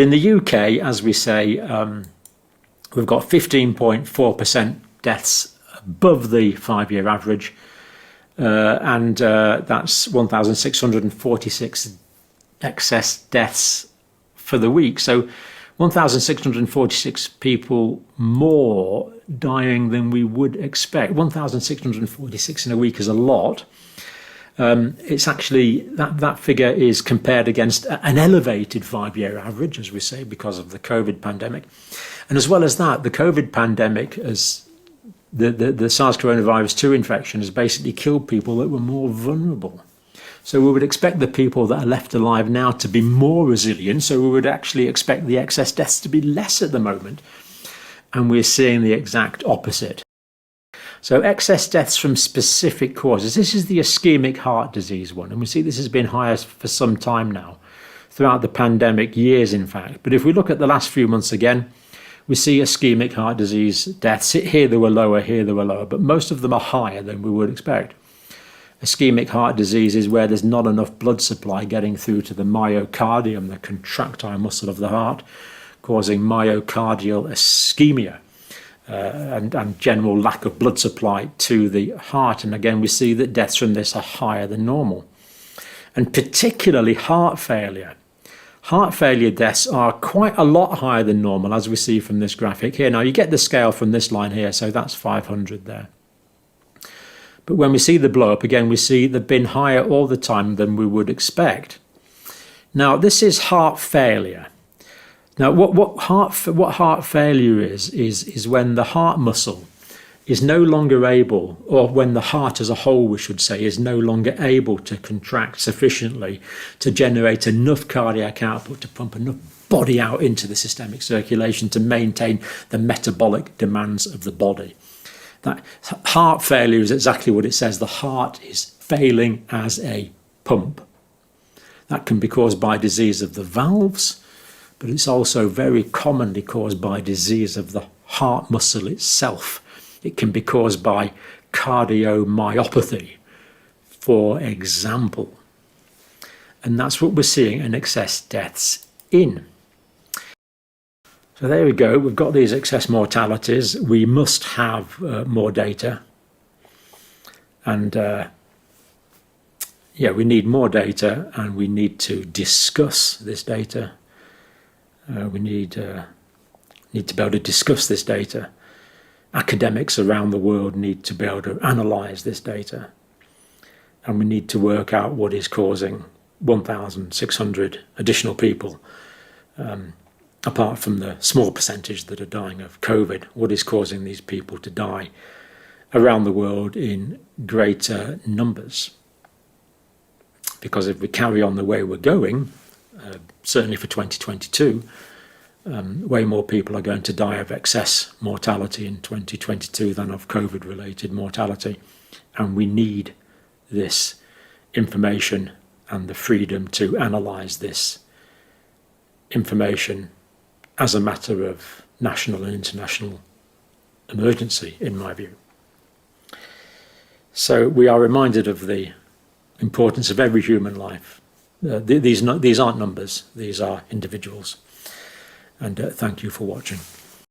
In the UK, as we say, we've got 15.4% deaths above the 5-year average, and that's 1,646 excess deaths for the week. So 1,646 people more dying than we would expect. 1,646 in a week is a lot. It's actually, that figure is compared against an elevated 5-year average, as we say, because of the COVID pandemic. And as well as that, the COVID pandemic, as the SARS coronavirus 2 infection, has basically killed people that were more vulnerable. So we would expect the people that are left alive now to be more resilient. So we would actually expect the excess deaths to be less at the moment. And we're seeing the exact opposite. So excess deaths from specific causes. This is the ischemic heart disease one. And we see this has been higher for some time now, throughout the pandemic, years in fact. But if we look at the last few months again, we see ischemic heart disease deaths. Here they were lower, here they were lower, but most of them are higher than we would expect. Ischemic heart disease is where there's not enough blood supply getting through to the myocardium, the contractile muscle of the heart, causing myocardial ischemia. And general lack of blood supply to the heart. And again, we see that deaths from this are higher than normal. And particularly heart failure. Heart failure deaths are quite a lot higher than normal, as we see from this graphic here. Now, you get the scale from this line here, so that's 500 there. But when we see the blow up, again, we see they've been higher all the time than we would expect. Now, this is heart failure. Now, what heart failure is when the heart muscle is no longer able, or when the heart as a whole, we should say, is no longer able to contract sufficiently to generate enough cardiac output to pump enough body out into the systemic circulation to maintain the metabolic demands of the body. That heart failure is exactly what it says. The heart is failing as a pump. That can be caused by disease of the valves, but it's also very commonly caused by disease of the heart muscle itself. It can be caused by cardiomyopathy, for example. And that's what we're seeing in excess deaths in. So there we go. We've got these excess mortalities. We must have more data. And we need more data, and we need to discuss this data. We need to be able to discuss this data. Academics around the world need to be able to analyse this data. And we need to work out what is causing 1,600 additional people, apart from the small percentage that are dying of COVID, what is causing these people to die around the world in greater numbers. Because if we carry on the way we're going, certainly for 2022, way more people are going to die of excess mortality in 2022 than of COVID-related mortality. And we need this information and the freedom to analyse this information as a matter of national and international emergency, in my view. So we are reminded of the importance of every human life. These aren't numbers, these are individuals. And thank you for watching.